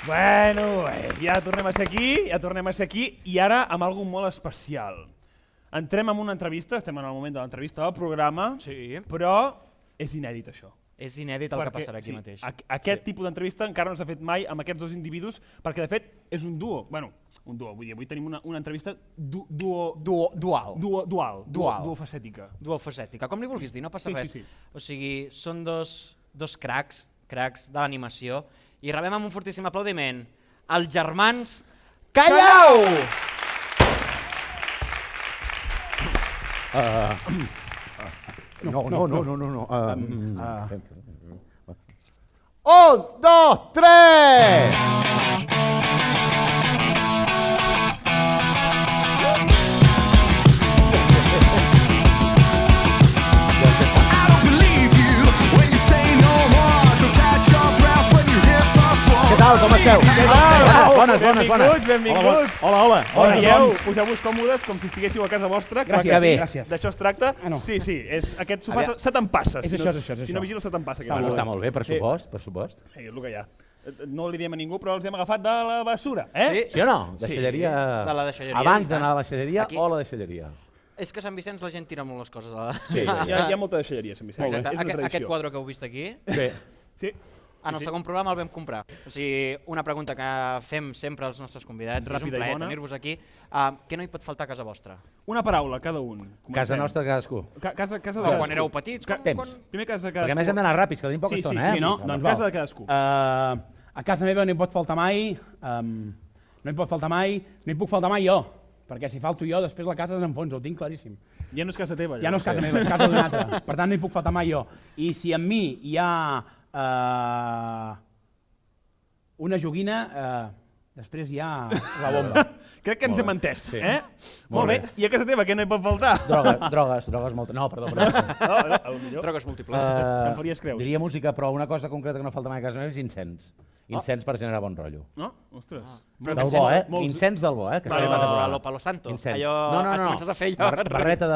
Bueno, ja tornem a ser aquí, i ara amb algo molt especial. Entrem en una entrevista, estem en el moment de l'entrevista del programa, però és inèdit això. És inèdit el que passarà aquí mateix. Aquest tipus d'entrevista encara no s'ha fet mai amb aquests dos individus, perquè de fet és un duo. Bueno, un duo, vull dir, avui tenim una entrevista duofacètica. Duofacètica, com li vulguis dir, no passa res. Sí. O sigui, són dos cracs de l'animació, i rebem amb un fortíssim aplaudiment els germans Callau! No. 1, 2, 3! Què tal, com esteu? Bones. Benvinguts. Hola. Poseu-vos còmodes com si estiguéssiu a casa vostra. Gràcies. D'això es tracta. Sí, aquest sofà se t'empassa. És això. Si no vigiles se t'empassa. Està molt bé, pressupost. Sí, és el que hi ha. No li diem a ningú, però els hem agafat de la bessura, Sí o no? Deixalleria... De la deixalleria. Abans d'anar a la deixalleria o a la deixalleria? És que a Sant Vicenç la gent tira molt les coses. Sí. Hi ha molta deixalleria a Sant Vicenç. És una tradició. Aquest quadre que heu vist aquí, Sí. en el segon programa el vam comprar. O sigui, una pregunta que fem sempre als nostres convidats, és un plaer tenir-vos aquí. Què no hi pot faltar a casa vostra? Una paraula, cada un. Casa nostra, cadascú. Casa de cadascú. Quan éreu petits? Primer casa de cadascú. Perquè a més hem d'anar ràpids, que tenim poca estona, Sí, no? Doncs casa de cadascú. A casa meva no hi pot faltar mai, no hi puc faltar mai jo, perquè si falto jo, després la casa s'enfonsa, ho tinc claríssim. Ja no és casa teva. Ja no és casa meva, és casa d'un altre, per tant no hi puc faltar mai jo. I si amb mi hi ha una joguina, després hi ha la bomba. Crec que ens hem entès, Molt bé. I a casa teva què no hi pot faltar? Drogues moltes. No, perdó. Drogues múltiples. Te'n faries creus. Diria música, però una cosa concreta que no falta mai a casa meva és incens. Incens per generar bon rotllo. No? Ostres. Del bo, Incens del bo, que s'ha arribat a A provar. lo Palo Santo. Incens. Allò et comences a fer allò. Barreta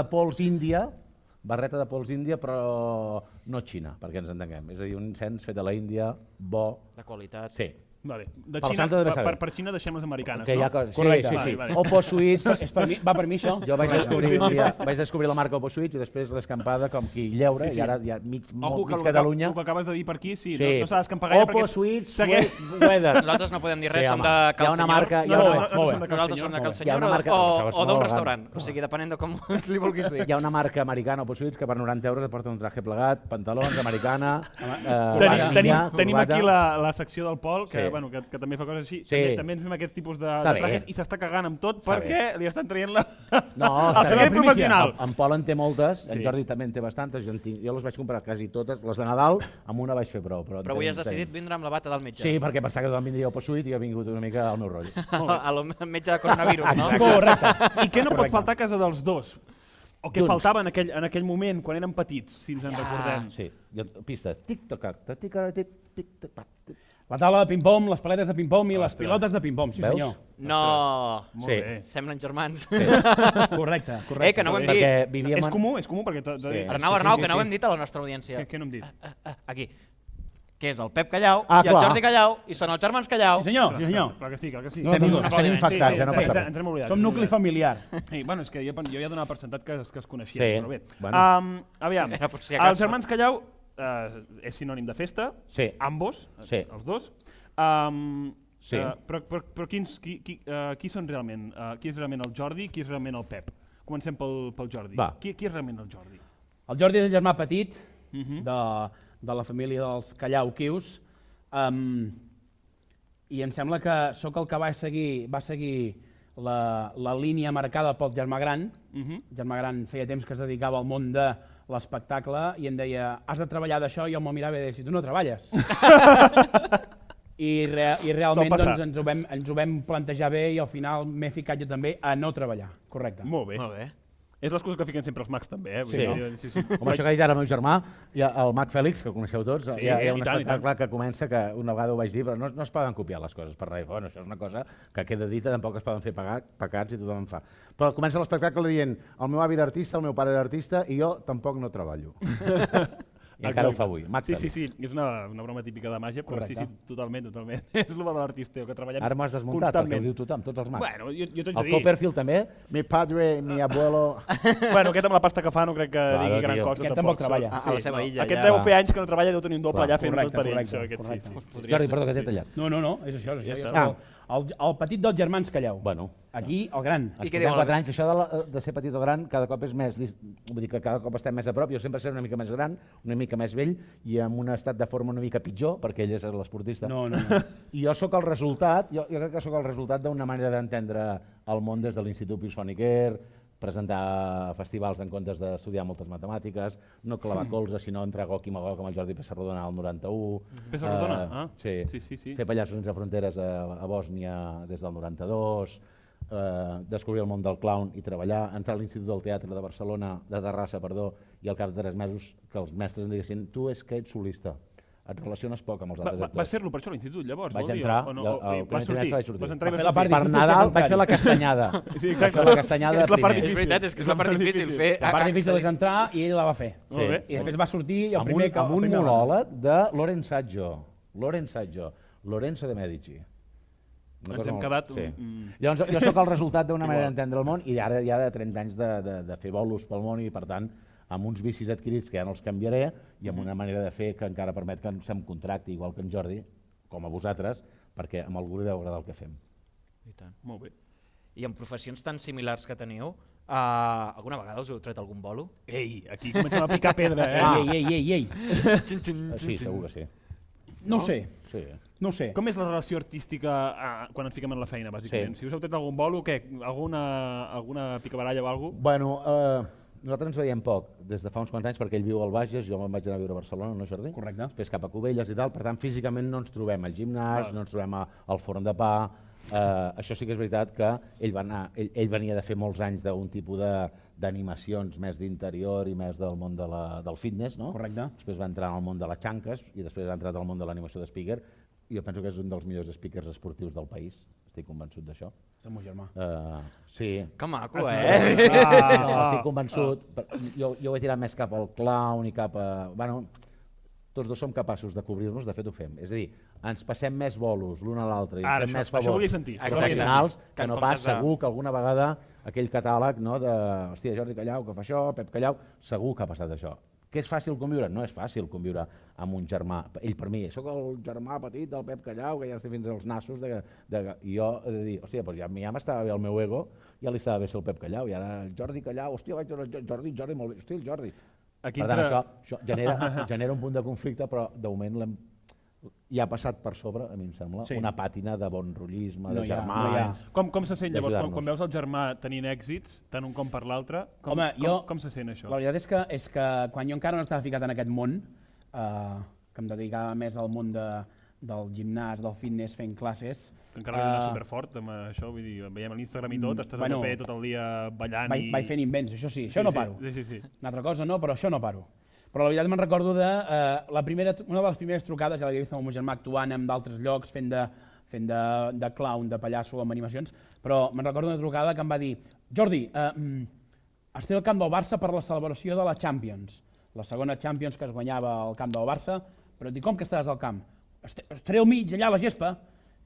de pols índia, però no xina, perquè ens entenguem. És a dir, un incens fet a la Índia, bo... De qualitat. Sí. Vale. De Palo Xina, Santo debe saber. per Xina deixem les americanes, Que hi ha no? coses... Correcte. Sí. Vale. Oppo Suites... Va per mi això? Jo vaig descobrir la marca Oppo Suites i després l'escampada com qui lleure, i ara ja mig Catalunya... El que acabes de dir per aquí, sí, Sí. no s'ha d'escampar gaire Oppo perquè... Suites Weather. Nosaltres no podem dir res, Sí, som home. de Hi Cal ha una Senyor. marca... Nosaltres som de Cal Hi ha Senyor una marca- o d'un restaurant. O sigui, depenent de com li vulguis dir. Hi ha una marca americana, Oppo Suites, que per 90 euros et porta un traje plegat, pantalons, americana... Tenim aquí la secció del Pol, que també fa coses així. Sí. També ens fem aquests tipus de Està bé. trajes i s'està cagant amb tot perquè li estan traient el està secret bé. professional. En Pol en té moltes, en Jordi també en té bastantes, jo les vaig comprar quasi totes, les de Nadal, amb una vaig fer prou. Però avui has decidit vindre amb la bata del metge. Sí, perquè pensava que tothom vindria Oppo Suite i jo he vingut una mica al meu rotllo. Al metge de coronavirus, no? Correcte. I què no pot faltar a casa dels dos? O què faltava en aquell moment, quan érem petits, si ens en recordem? Sí, pistes. Tic-toc, tic-toc. La taula de ping-pong, les paletes de ping-pong i les pilotes de ping-pong, sí Veus? senyor. No, Molt bé. semblen germans. Correcte. Que no ho hem dit. Perquè vivíem... És comú perquè... Arnau, que no ho hem dit a la nostra audiència. Què no hem dit? Aquí. Que és el Pep Callau Ah, i el clar. Jordi Callau, i són els germans Callau. Sí senyor. Clar que sí. Estem infectats, ja no passa res. Ens hem oblidat. Som nucli familiar. Bueno, és que jo ja donava per sentat que es coneixien, Sí, però bé. bueno. Aviam, Era per si acaso. els germans Callau és sinònim de festa, Sí. ambos, Sí. els dos. Sí. Però qui són realment? Qui és realment el Jordi i qui és realment el Pep? Comencem pel Jordi. Va. Qui és realment el Jordi? El Jordi és el germà petit de la família dels Callau Quius, i em sembla que sóc el que va seguir la línia marcada pel germà gran. El germà gran feia temps que es dedicava al món de l'espectacle i em deia, has de treballar d'això, i jo me'l mirava i deia, si tu no treballes. I realment doncs, ens ho vam plantejar bé i al final m'he ficat jo també a no treballar. Correcte. Molt bé. És les coses que fiquen sempre els mags també, Sí. Sí. Com això que ha dit ara el meu germà, el Mag Fèlix, que coneixeu tots, hi ha un i tant. espectacle que comença, que una vegada ho vaig dir, però no es poden copiar les coses per res. Bueno, això és una cosa que queda dita, tampoc es poden fer pecats i tothom en fa. Però comença l'espectacle dient, el meu avi era artista, el meu pare era artista i jo tampoc no treballo. I encara ho fa avui. Sí, és una broma típica de màgia, però sí, totalment. És el de l'artisteo, que treballem ara m'ho has desmuntat, perquè ho diu tothom, tots els mags. Bueno, jo t'ho haig de El dir. Copperfield també, mi padre, mi abuelo... Bueno, aquest amb la pasta que fa no crec que digui gran cosa. Aquest tampoc treballa. A la seva illa. Aquest deu fer anys que no treballa, deu tenir un doble allà fent tot per ell. Jordi, perdó, que t'he tallat. No, és això. El petit dels germans Calleu. Bueno. Aquí, el gran. I què Portem diu? 4 anys, això de ser petit o gran cada cop és més... Vull dir que cada cop estem més a prop. Jo sempre seré una mica més gran, una mica més vell i amb un estat de forma una mica pitjor, perquè ell és l'esportista. No. I jo sóc el resultat, jo crec que sóc el resultat d'una manera d'entendre el món des de l'Institut Pilsonic Air, presentar festivals en comptes d'estudiar moltes matemàtiques, no clavar colze, sinó entrar goc i magog amb el Jordi Pessarrodona al 91. Pessarrodona? Sí. Fer Pallassos sense fronteres a Bòsnia des del 92, descobrir el món del clown i treballar, entrar a l'Institut del Teatre de Barcelona, de Terrassa, i al cap de 3 mesos que els mestres em diguessin tu és que ets solista, et relaciones poc amb els altres actors. Vas fer-lo per això a l'institut, llavors? Vaig entrar, el primer trimestre vaig sortir. Vas entrar i vas la part sortir. Per Nadal vaig fer la castanyada. Sí, exacte. La castanyada És la part primer. És veritat, és que és la part difícil fer. La part difícil és entrar i ell la va fer. Molt bé. I després va sortir i el Amb primer... un monòleg de Lorenzaggio, Lorenzo de Medici. Ens hem quedat... Llavors, jo sóc el resultat d'una manera d'entendre el món i ara ja de 30 anys de fer bolos pel món i, per tant, amb uns vicis adquirits que ja no els canviaré i amb una manera de fer que encara permet que se'm contracti, igual que en Jordi, com a vosaltres, perquè amb algú li deu agradar el que fem. I tant. Molt bé. I en professions tan similars que teniu, alguna vegada us heu tret algun bolo? Ei, aquí comencem a picar pedra, eh? Ei. Sí, segur que sí. No ho sé. Sí. No ho sé. Com és la relació artística quan ens fiquem en la feina, bàsicament? Si us heu tret algun bolo, què? Alguna picabaralla o alguna cosa? Bueno, nosaltres ens veiem poc, des de fa uns quants anys, perquè ell viu al Bages, jo me'n vaig anar a viure a Barcelona, no, Jordi? Correcte. Després cap a Cubelles i tal, per tant, físicament no ens trobem al gimnàs, no ens trobem al forn de pa. Això sí que és veritat que ell venia de fer molts anys d'un tipus d'animacions més d'interior i més del món del fitness, no? Correcte. Després va entrar al món de les xanques i després ha entrat al món de l'animació de speaker. Jo penso que és un dels millors speakers esportius del país, estic convençut d'això. És el meu germà. Sí. Que maco, No, estic convençut. Jo ho he tirat més cap al clown i cap a... Bueno, tots dos som capaços de cobrir-nos, de fet ho fem. És a dir, ens passem més bolos l'un a l'altre i fem més favors volia sentir. professionals que no pas segur que alguna vegada aquell catàleg de hòstia, Jordi Callau que fa això, Pep Callau, segur que ha passat això. Que és fàcil conviure? No és fàcil conviure amb un germà. Ell per mi, soc el germà petit del Pep Callau, que ja estic fins als nassos, i jo he de dir, hòstia, doncs ja m'estava bé el meu ego, ja li estava bé ser el Pep Callau, i ara el Jordi Callau, hòstia, vaig dir Jordi, molt bé, hòstia, el Jordi. Per tant, això genera un punt de conflicte, però de moment ja ha passat per sobre, a mi em sembla, una pàtina de bon rotllisme, de germans... Com se sent llavors, quan veus el germà tenint èxits, tant un com per l'altre, com se sent això? La veritat és que quan jo encara no estava ficat en aquest món, que em dedicava més al món del gimnàs, del fitness, fent classes... Que encara va anar superfort amb això, vull dir, veiem a l'Instagram i tot, estàs a tope tot el dia ballant i... Vaig fent invents, això sí, això no paro. Sí. Una altra cosa no, però això no paro. Però la veritat me'n recordo de una de les primeres trucades, ja l'havia vist amb el meu germà actuant en d'altres llocs, fent de clown, de pallasso, amb animacions, però me'n recordo una trucada que em va dir Jordi, estic al camp del Barça per la celebració de la Champions, la segona Champions que es guanyava al camp del Barça, però et dic, com que estaràs al camp? Estaré al mig, allà a la gespa,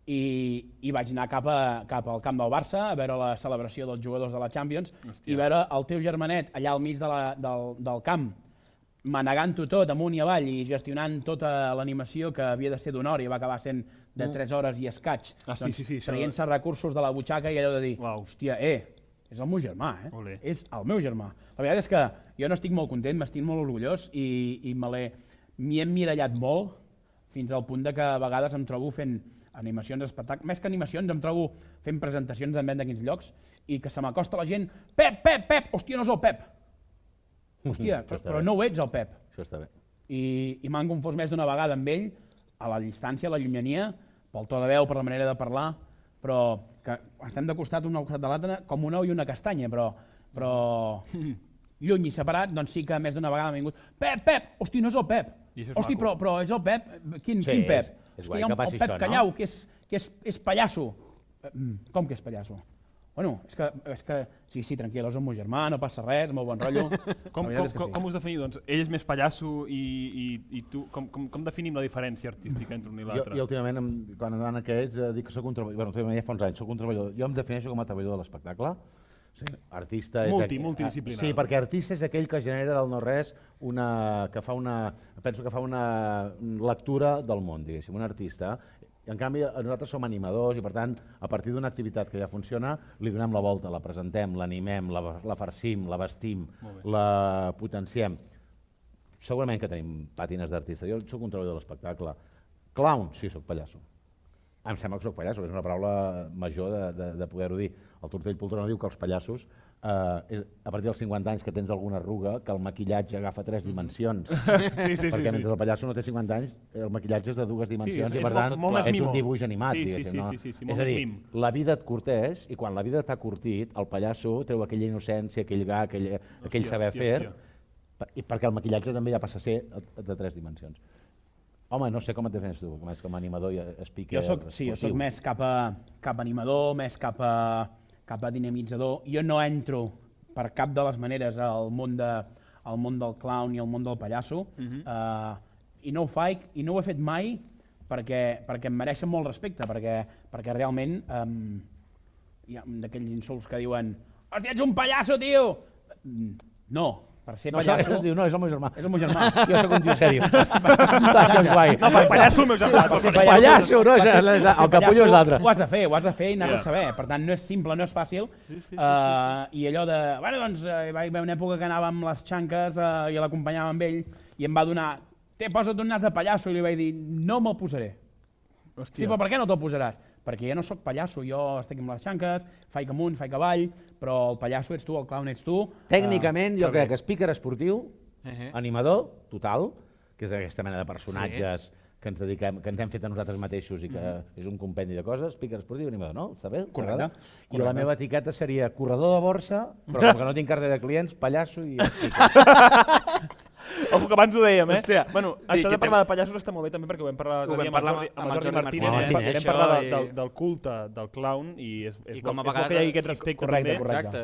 i vaig anar cap al camp del Barça a veure la celebració dels jugadors de la Champions i veure el teu germanet allà al mig del camp, manegant-ho tot amunt i avall i gestionant tota l'animació que havia de ser d'una hora i va acabar sent de 3 hores i escaig, traient-se recursos de la butxaca i allò de dir, hòstia, és el meu germà, és el meu germà. La veritat és que jo no estic molt content, m'estic molt orgullós i m'hi he emmirallat molt fins al punt que a vegades em trobo fent animacions, espectacles, més que animacions, em trobo fent presentacions en venda quins llocs i que se m'acosta la gent, Pep, hòstia, no és el Pep. Hòstia, però no ho ets el Pep. Això està bé. I m'han confós més d'una vegada amb ell, a la distància, a la llunyania, pel to de veu, per la manera de parlar, però que estem de costat un al costat de l'altre com un ou i una castanya, però lluny i separat, doncs sí que més d'una vegada m'ha vingut, Pep, hòstia, no és el Pep. Hòstia, però és el Pep? Quin Pep? És guai que passi el Pep això, Callau, no? que és pallasso. Com que és pallasso? Bueno, és que sí, tranquil, és el meu germà, no passa res, molt bon rotllo. Com us definiu? Doncs ell és més pallasso i tu... Com definim la diferència artística entre un i l'altre? Jo últimament, quan andaven aquests, dic que soc un treballador, últimament ja fa uns anys, soc un treballador. Jo em defineixo com a treballador de l'espectacle. Sí, artista és... Multidisciplinari. Sí, perquè artista és aquell que genera del no-res penso que fa una lectura del món, diguéssim, un artista. En canvi, nosaltres som animadors i, per tant, a partir d'una activitat que ja funciona, li donem la volta, la presentem, l'animem, la farcim, la vestim, la potenciem. Segurament que tenim pàtines d'artista. Jo soc un treballador de l'espectacle. Clown? Sí, soc pallasso. Em sembla que soc pallasso, és una paraula major de poder-ho dir. El Tortell Poltrona diu que els pallassos, a partir dels 50 anys que tens alguna arruga, que el maquillatge agafa 3 dimensions. Perquè mentre el pallasso no té 50 anys, el maquillatge és de 2 dimensions i per tant ets un dibuix animat, diguéssim. És a dir, la vida et curteix i quan la vida t'ha curtit, el pallasso treu aquella innocència, aquell ga, aquell saber fer, perquè el maquillatge també ja passa a ser de 3 dimensions. Home, no sé com et defineixes tu, més com a animador i speaker. Jo soc més cap animador, més cap a dinamitzador. Jo no entro per cap de les maneres al món del clown i al món del pallasso, i no ho faig, i no ho he fet mai perquè em mereixen molt respecte, perquè realment hi ha d'aquells insults que diuen «Hòstia, ets un pallasso, tio!» No. Per ser pallasso... No, és el meu germà. És el meu germà. Jo soc un tio sèrio. Això és guai. No, pallasso el meu germà. Pallasso, no, el capullo és l'altre. Ho has de fer i n'has de saber. Per tant, no és simple, no és fàcil. I allò de... Bueno, doncs, hi va haver una època que anava amb les xanques i l'acompanyava amb ell i em va donar... Posa't un nas de pallasso, i li vaig dir, no me'l posaré. Sí, però per què no te'l posaràs? Perquè jo no sóc pallasso, jo estic amb les xanques, faig amunt, faig avall, però el pallasso ets tu, el clown ets tu. Tècnicament, jo crec que speaker esportiu, animador, total, que és aquesta mena de personatges que ens dediquem, que ens hem fet a nosaltres mateixos i que és un compendi de coses, speaker esportiu, animador, no? Està bé? Correcte. I la meva etiqueta seria corredor de borsa, però com que no tinc cartera de clients, pallasso i speaker. Ojo, que abans ho dèiem, eh? Hòstia, bueno, això de parlar de pallassos està molt bé també perquè ho vam parlar amb el Jordi Martínez. Vam parlar del culte del clown i és bo que hi hagi aquest respecte també.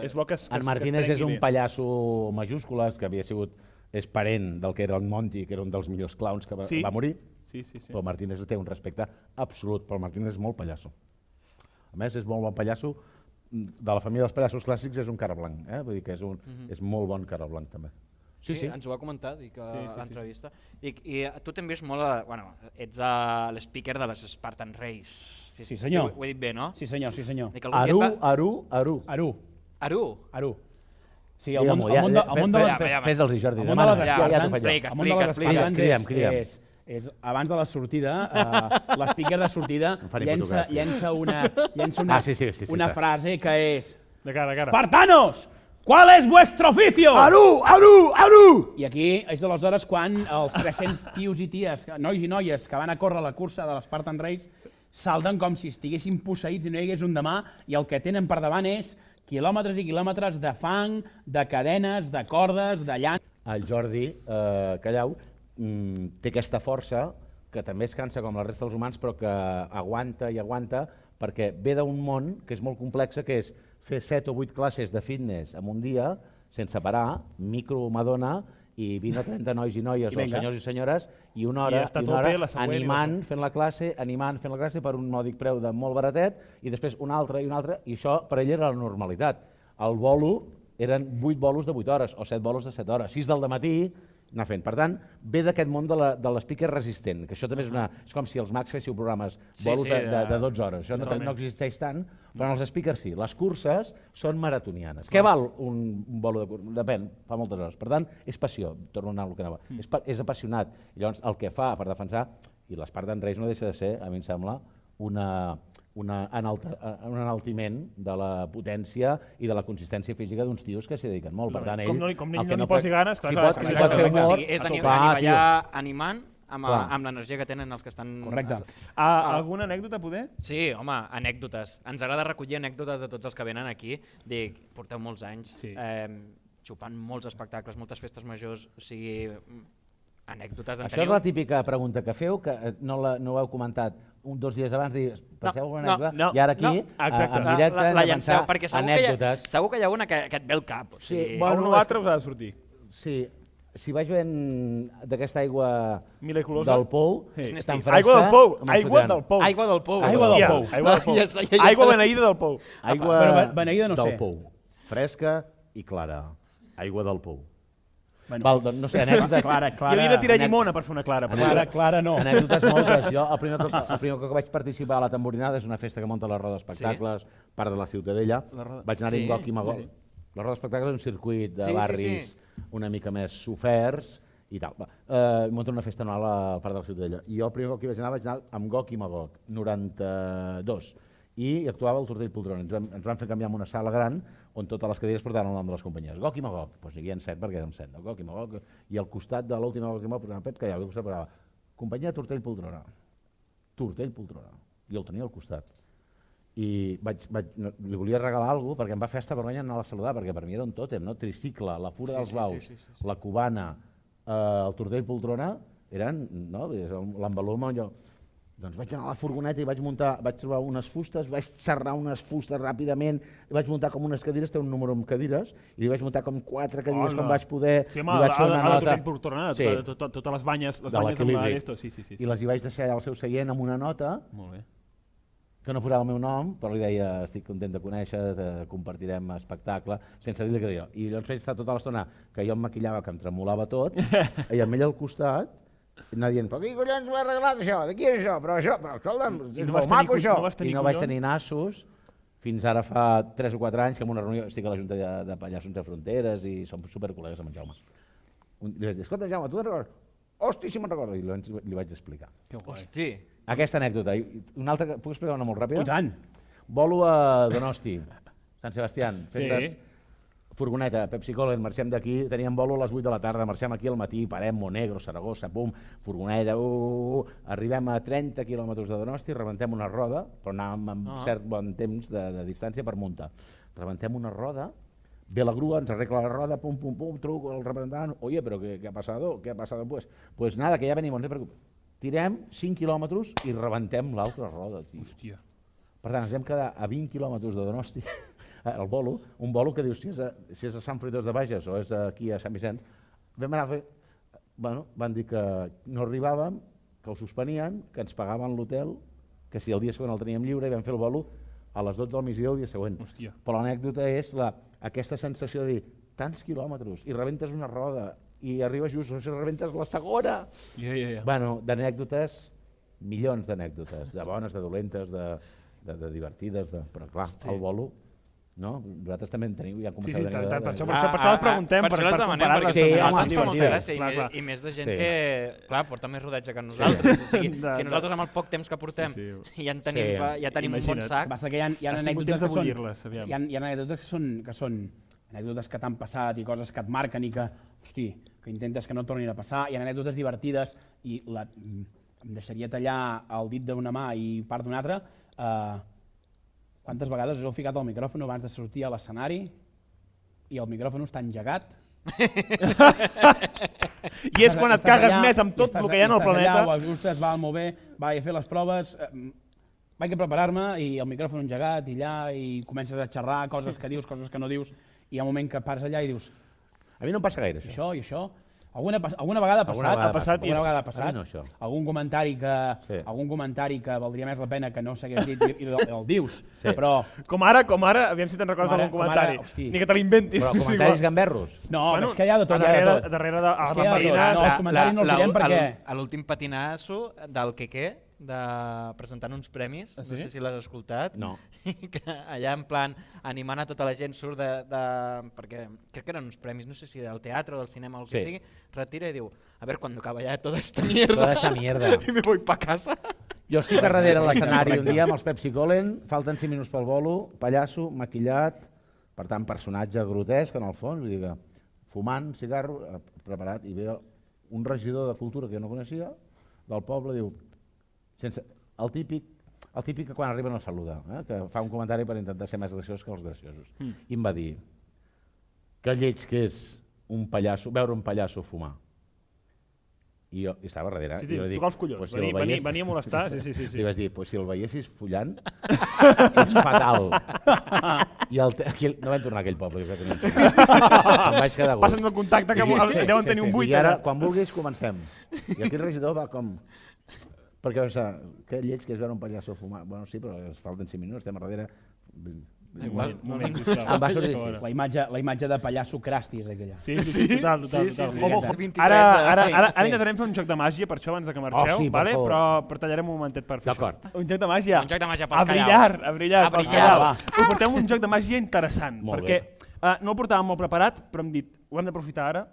És bo que en Martínez és un pallasso majúscules que havia sigut parent del que era el Monty, que era un dels millors clowns que va morir. Però Martínez té un respecte absolut, però Martínez és molt pallasso. A més, és molt bon pallasso. De la família dels pallassos clàssics és un cara blanc, vull dir que és molt bon cara blanc també. Sí, ens ho va comentar a l'entrevista. I tu t'hem vist molt... Bueno, ets l'speaker de les Spartan Race. Sí, senyor. Ho he dit bé, no? Sí, senyor. Aru. Sí, el món de les... Fes-los, Jordi. El món de les Spartans és, abans de la sortida, l'speaker de sortida llença una frase que és... De cara. Espartanos! ¿Cuál es vuestro oficio? Aru! I aquí és aleshores quan els 300 tios i ties, nois i noies que van a córrer la cursa de l'Spartan Race salten com si estiguessin posseïts i no hi hagués un demà i el que tenen per davant és quilòmetres i quilòmetres de fang, de cadenes, de cordes, de llana. El Jordi Callau té aquesta força que també es cansa com la resta dels humans però que aguanta perquè ve d'un món que és molt complex, que és fer 7 o 8 classes de fitness en un dia, sense parar, micro Madonna, i 20 o 30 nois i noies, o senyors i senyores, i una hora animant, fent la classe per un mòdic preu de molt baratet, i després una altra, i això per ell era la normalitat. El bolo eren 8 bolos de 8 hores, o 7 bolos de 7 hores, 6 del dematí, anar fent. Per tant, ve d'aquest món de l'speaker resistent, que això també és com si els mags féssiu programes bolos de 12 hores. Això no existeix tant, però en els speakers sí. Les curses són maratonianes. Què val un bolo de cursa? Depèn, fa moltes hores. Per tant, és passió, torno a anar al que anava. És apassionat. I llavors el que fa per defensar, i l'Spartan Race no deixa de ser, a mi em sembla, un enaltiment de la potència i de la consistència física d'uns tios que s'hi dediquen molt. Per tant, com ell no hi posi ganes, clar. És animant amb l'energia que tenen els que estan... Correcte. Alguna anècdota, poder? Sí, home, anècdotes. Ens agrada recollir anècdotes de tots els que venen aquí. Porteu molts anys xupant molts espectacles, moltes festes majors, o sigui... Anècdotes en teniu? Això és la típica pregunta que feu, que no ho heu comentat. 2 dies abans dir, penseu alguna no, anècdota, no, i ara aquí, exacte. en directe, hem la de llanceu, pensar perquè anècdotes. segur que hi ha una que et ve al cap. O sigui, A un o l'altre us ha de sortir. Sí, si vaig veient d'aquesta aigua Milagrosa. del pou, Sí. tan fresca... Aigua del pou, me'n aigua fotran. del pou. Aigua del pou. Aigua del Hòstia, pou. Aigua del pou. Ja sé, ja sé. Aigua beneïda del pou. Aigua Però beneïda no del sé. pou. Fresca i clara. Aigua del pou. Bueno, Val, doncs, no sé, anècdotes... Clara, Hi havia de tirar llimona per fer una clara. Clara no. Anècdotes moltes. Jo, el primer cop que vaig participar a la Tamborinada és una festa que munta la Roda d'Espectacles, part de la Ciutadella. Vaig anar-hi amb Goc i Magó. La Roda d'Espectacles és un circuit de barris una mica més soferts i tal. Munta una festa anual al Parc de la Ciutadella. I jo el primer cop que vaig anar amb Goc i Magó, 92. I actuava el Tortell Poltrona. Ens van fer canviar en una sala gran on totes les cadires portaven el nom de les companyies. Goc i Magog, doncs hi havia 7 perquè érem 7. Goc i Magog, i al costat de l'última Goc i Magog posava Pep Callau, i al costat posava companyia Tortell Poltrona. Tortell Poltrona. I el tenia al costat. I li volia regalar alguna cosa perquè em va fer esta vergonya anar a la saludar, perquè per mi era un tòtem, no? Tricicle, la Fura dels Baus, la Cubana, el Tortell Poltrona, eren, no? L'embalum allò. Doncs vaig anar a la furgoneta i vaig trobar unes fustes, vaig xerrar unes fustes ràpidament, vaig muntar com unes cadires, té un número amb cadires, i li vaig muntar com 4 cadires com vaig poder. Sí, home, a la Tortell Poltrona, totes les banyes amb l'esto, sí. I les hi vaig deixar allà al seu seient amb una nota, que no posava el meu nom, però li deia, estic content de conèixer, compartirem espectacle, sense dir-li que jo. I llavors vaig estar tota l'estona que jo em maquillava, que em tremolava tot, i amb ell al costat, anar dient, però qui collons m'ha regalat això? De qui és això? Però escolta'm, és molt maco això. I no vaig tenir nassos fins ara fa 3 o 4 anys que en una reunió estic a la Junta de Pallassos de Fronteres i som supercol·legues amb en Jaume. Li vaig dir, escolta Jaume, tu te'n recordes? Hosti, si me'n recordo. I li vaig explicar. Hosti. Aquesta anècdota. Una altra, puc explicar una molt ràpida? I tant. Volo a Donosti, Sant Sebastián. Sí. Furgoneta, Pepsi-Cola, marxem d'aquí, teníem volo a les 8 de la tarda, marxem aquí al matí, parem, Monegro, Saragossa, pum, furgoneta, arribem a 30 quilòmetres de Donosti, rebentem una roda, però anàvem amb cert bon temps de distància per muntar. Rebentem una roda, ve la grua, ens arregla la roda, pum, pum, pum, truco al representant, oye, però què ha pasado? ¿Qué ha pasado? Pues nada, que ja venimos, no te preocupes. Tirem 5 quilòmetres i rebentem l'altra roda, tio. Hòstia. Per tant, ens vam quedar a 20 quilòmetres de Donosti, el bolo, un bolo que dius si és a Sant Fruitós de Bages o és aquí a Sant Vicenç, vam anar a fer... Bueno, van dir que no arribàvem, que ho suspenien, que ens pagaven l'hotel, que si el dia següent el teníem lliure i vam fer el bolo a les 12 del migdia el dia següent. Hòstia. Però l'anècdota és aquesta sensació de dir tants quilòmetres i rebentes una roda i arribes just, i rebentes la segona. Bueno, d'anècdotes, milions d'anècdotes, de bones, de dolentes, de divertides, però clar, el bolo... No? Vosaltres també en teniu, ja comenceu a tenir... Per això les preguntem, per comparar-les. Sí, home, fa molta gràcia, i més de gent que, clar, porta més rodatge que nosaltres. Si nosaltres amb el poc temps que portem ja tenim un bon sac... Passa que hi ha anècdotes que són anècdotes que t'han passat i coses que et marquen i que, hosti, que intentes que no tornin a passar. Hi ha anècdotes divertides i em deixaria tallar el dit d'una mà i part d'una altra. Quantes vegades us heu ficat al micròfon abans de sortir a l'escenari i el micròfon està engegat? I és quan et cagues més amb tot el que hi ha en el planeta. Ostres, va, molt bé, vaig a fer les proves, vaig a preparar-me i el micròfon engegat i allà i comences a xerrar coses que dius, coses que no dius, i hi ha un moment que pares allà i dius... A mi no em passa gaire, això. I això? Alguna vegada ha passat? Algun comentari que valdria més la pena que no s'hagués dit i el dius, però... Com ara, aviam si te'n recordes d'algun comentari. Ni que te l'inventis. Però comentaris gamberros? No, és que hi ha de tot. Darrere de les mascarines... Els comentaris no els direm perquè... A l'últim patinasso del Quequé, presentant uns premis, no sé si l'has escoltat, que allà en plan animant a tota la gent surt perquè crec que eren uns premis, no sé si del teatre o del cinema o el que sigui, retira i diu, a ver cuando acaba ya toda esta mierda y me voy pa casa. Jo estic a darrere a l'escenari un dia amb els Pepsi-Cola, falten 5 minuts pel bolo, pallasso, maquillat, per tant personatge grotesc en el fons, vull dir que fumant, cigarro, preparat, i ve un regidor de cultura que jo no coneixia, del poble, diu, el típic que quan arriba no saluda, que fa un comentari per intentar ser més graciós que els graciosos. I em va dir que lleig que és veure un pallasso fumar. I jo estava darrere. Sí, tocar els collons, venia a molestar. Li vaig dir, si el veiessis follant, és fatal. I no vam tornar a aquell poble. Em vaig quedar gust. Passen el contacte que deuen tenir un 8. I ara, quan vulguis, comencem. I aquí el regidor va com... Perquè, que lleig que és veure un pallasso fumar. Bueno, sí, però es falten 5 minuts, estem a darrere... Igual, La imatge de pallasso Crastis, aquella. Sí, total. Ara intentarem fer un joc de màgia, per això abans que marxeu, però tallarem un momentet per fer això. Un joc de màgia. A brillar. Us portem un joc de màgia interessant, perquè no el portàvem molt preparat, però hem dit, ho hem d'aprofitar ara,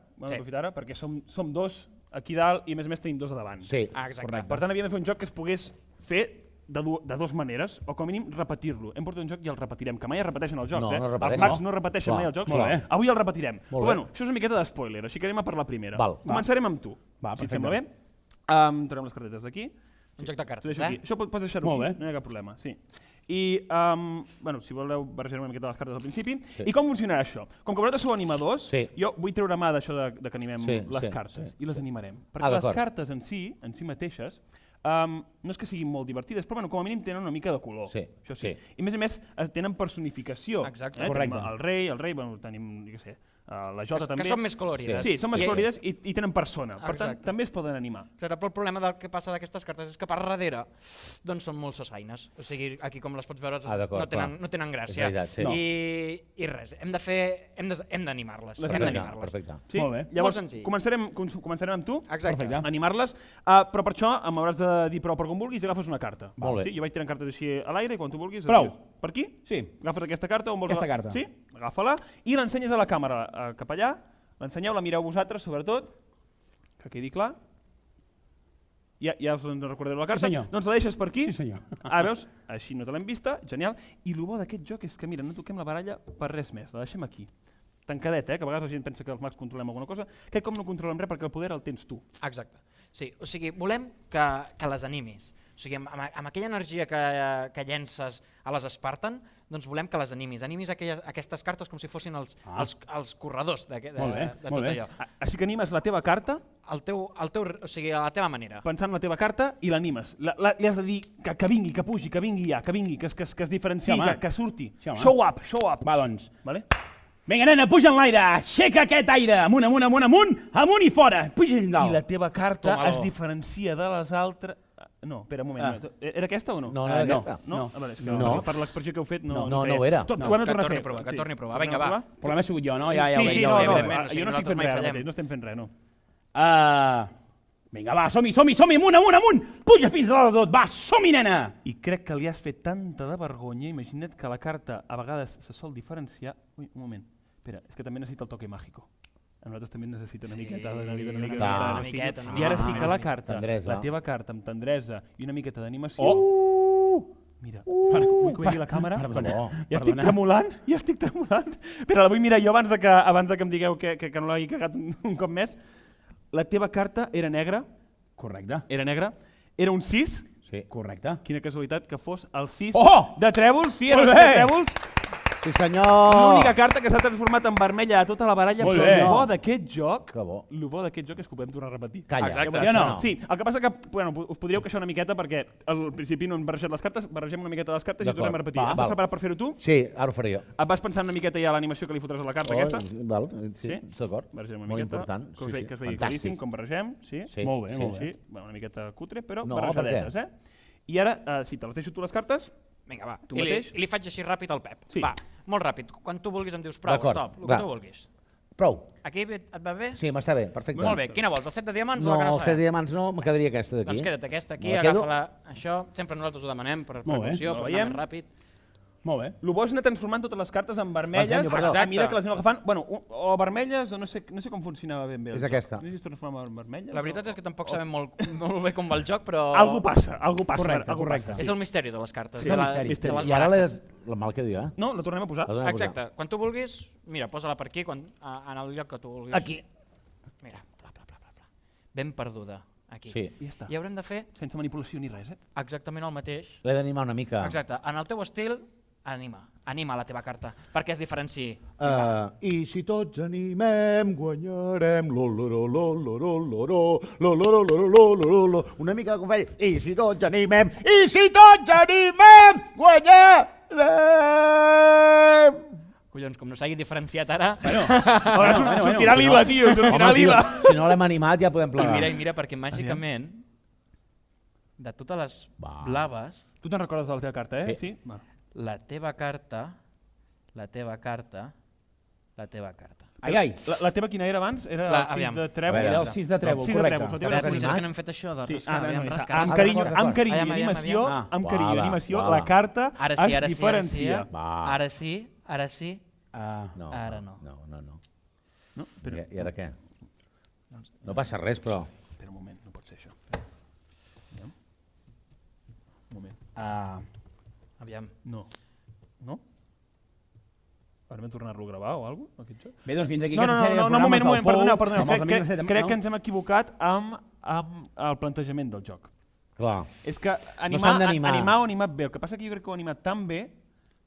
perquè som dos aquí dalt i a més tenim dos a davant. Sí, correcte. Per tant, havíem de fer un joc que es pogués fer de dues maneres, o com a mínim repetir-lo. Hem portat un joc i el repetirem, que mai es repeteixen els jocs, Els mags no repeteixen mai els jocs. Avui el repetirem. Però bueno, això és una miqueta d'espoiler, així que anem a per la primera. Començarem amb tu, si et sembla bé. Tornem les cartetes d'aquí. Un joc de cartes, Això pots deixar-ho aquí, no hi ha cap problema. I, si voleu, barrejarem una miqueta les cartes al principi. I com funcionarà això? Com que vosaltres sou animadors, jo vull treure mà d'això que animem les cartes, i les animarem. Perquè les cartes en si mateixes, no és que siguin molt divertides, però com a mínim tenen una mica de color. Això sí. I a més tenen personificació. Exacte. Tenim el rei, tenim, la Jota també. Que són més colorides. Sí, són més colorides i tenen persona. Per tant, també es poden animar. Però el problema del que passa d'aquestes cartes és que per darrere són molt sossaines. O sigui, aquí com les pots veure no tenen gràcia. I res, hem d'animar-les. Perfecte. Molt bé. Llavors, començarem amb tu. Exacte. Animar-les, però per això m'hauràs de dir prou per com vulguis i agafes una carta. Molt bé. Jo vaig tirant cartes així a l'aire i quan tu vulguis... Prou. Per aquí? Sí. Agafes aquesta carta on vols... Aquesta carta. Sí? Agafa-la i l'ensenyes a la càmera cap allà. L'ensenyeu, la mireu vosaltres, sobretot, que quedi clar. Ja us recordareu la carta? Sí, senyor. Doncs la deixes per aquí. Sí, senyor. Veus? Així no te l'hem vista, genial. I el bo d'aquest joc és que, mira, no toquem la baralla per res més, la deixem aquí. Tancadet, que a vegades la gent pensa que els mags controlem alguna cosa, que com no controlem res perquè el poder el tens tu. Exacte. Sí, o sigui, volem que les animis. O sigui, amb aquella energia que llences a les Spartan, doncs volem que les animis. Animis aquestes cartes com si fossin els corredors de tot allò. Així que animes la teva carta... O sigui, a la teva manera. Pensant en la teva carta i l'animes. Li has de dir que vingui, que pugi, que vingui ja, que vingui, que es diferenciï, que surti. Show up, show up. Va, doncs. Vinga, nena, puja en l'aire, aixeca aquest aire, amunt i fora, puja dalt. I la teva carta es diferencia de les altres... No, espera un moment. Era aquesta o no? No, era aquesta. No. Per l'expressió que heu fet no ho era. Ho hem de tornar a fer. Que torni a provar, vinga, va. El problema he sigut jo, no? Sí, jo no estic fent res, no estem fent res, no. Vinga, va, som-hi, amunt! Puja fins a dalt de tot, va, som-hi, nena! I crec que li has fet tanta de vergonya, imagina't que la carta a vegades se sol diferenciar... Ui, un moment, espera, és que també necessita el toque màgico. A nosaltres també necessita una miqueta. I ara sí que la carta, la teva carta amb tendresa i una miqueta d'animació... Mira, vull que vegi la càmera. Ja estic tremolant. Espera, la vull mirar jo abans de que em digueu que no l'hagi cagat un cop més. La teva carta era negra. Correcte. Era negra. Era un 6. Sí. Correcte. Quina casualitat que fos el 6 de trèvols. Sí, era el 6 de trèvols. Sí, senyor! L'única carta que s'ha transformat en vermella a tota la baralla, però el bo d'aquest joc és que ho podem tornar a repetir. Calla. Exacte. Sí, el que passa que us podríeu queixar una miqueta perquè al principi no hem barrejat les cartes, barregem una miqueta les cartes i tornem a repetir. Estàs preparat per fer-ho tu? Sí, ara ho faré jo. Et vas pensant una miqueta ja a l'animació que li fotràs a la carta aquesta? Sí, d'acord. Barregem una miqueta. Molt important. Que es vegi claríssim com barregem. Molt bé. Una miqueta cutre, però barrejadetes. I ara, si te les deixo tu les cartes... Vinga, va. Tu mateix? I li faig així ràpid al Pep. Sí. Va, molt ràpid. Quan tu vulguis em dius prou, stop, el que tu vulguis. Prou. Aquí et va bé? Sí, m'està bé, perfecte. Molt bé. Quina vols, el 7 de diamants o la que no sabem? No, el 7 de diamants no, me quedaria aquesta d'aquí. Doncs queda't aquesta aquí, agafa-la. Això sempre nosaltres ho demanem per precaució, per anar més ràpid. Molt bé. El bo és anar transformant totes les cartes en vermelles a mesura que les anem agafant. Bueno, o vermelles o no sé com funcionava ben bé. És aquesta. No sé si es transforma en vermelles. La veritat és que tampoc sabem molt bé com va el joc, però... Algú passa. Correcte. És el misteri de les cartes. I ara la mal que diu, No, la tornem a posar. Exacte. Quan tu vulguis, mira, posa-la per aquí, en el lloc que tu vulguis. Aquí. Mira, ben perduda. Aquí. Sí. I haurem de fer... Sense manipulació ni res, Exactament el mateix. L'he d'animar una mica. Exacte. En el teu estil, Anima la teva carta, perquè es diferenciï. I si tots animem, guanyarem. Una mica com feia. I si tots animem, guanyarem. Collons, com no s'hagi diferenciat ara... Ara sortirà l'IVA, tio, sortirà l'IVA. Si no l'hem animat ja podem plegar. I mira, perquè màgicament, de totes les blaves... Tu te'n recordes de la teva carta, eh? Sí. La teva carta... La teva carta... Ai. La teva quina era abans? Era el 6 de trèvol. Era el 6 de trèvol, correcte. És que no hem fet això de rascar. Amb carinyo i animació, la carta es diferencia. Ara sí. Ara no. No. I ara què? No passa res, però... Espera un moment, no pot ser això. Un moment. Aviam. No? Ara vam tornar-lo a gravar o alguna cosa? Bé, doncs fins aquí No, un moment, perdoneu. Crec que ens hem equivocat amb el plantejament del joc. Clar. És que animar ho animat bé. El que passa que jo crec que ho ha animat tan bé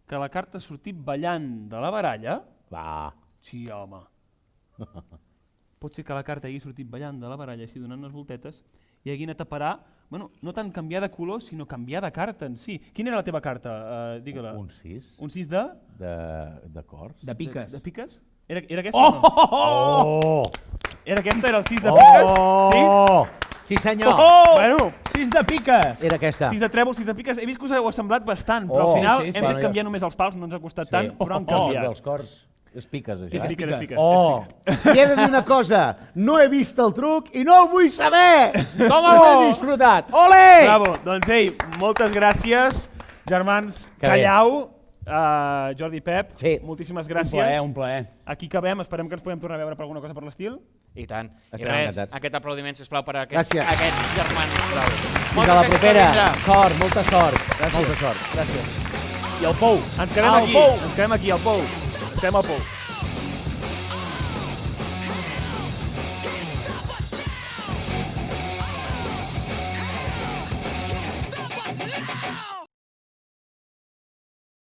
que la carta ha sortit ballant de la baralla. Va. Sí, home. Pot ser que la carta hagi sortit ballant de la baralla, així donant unes voltetes, i hagi anat a parar, bueno, no tant canviar de color, sinó canviar de carta en si. Quina era la teva carta? Digue-la. Un 6. Un 6 de? De cors. De piques. De piques? Era aquesta o no? Era aquesta? Era el 6 de piques? Sí, senyor. Bueno, 6 de piques. Era aquesta. 6 de trèvol, 6 de piques. He vist que us heu assemblat bastant, però al final hem fet canviar només els pals, no ens ha costat tant, però han canviat. Els cors. És piques, això. És piques. I he de dir una cosa, no he vist el truc i no el vull saber! Com ho he disfrutat? Ole! Bravo, doncs moltes gràcies, germans Callau, Jordi i Pep, moltíssimes gràcies. Un plaer. Aquí acabem, esperem que ens podem tornar a veure per alguna cosa per l'estil. I tant. I res, aquest aplaudiment, sisplau, per a aquests germans. Fins a la propera. Sort, molta sort. Molta sort. Gràcies. I el Pou. Ens quedem aquí, al Pou. Estem al Pou.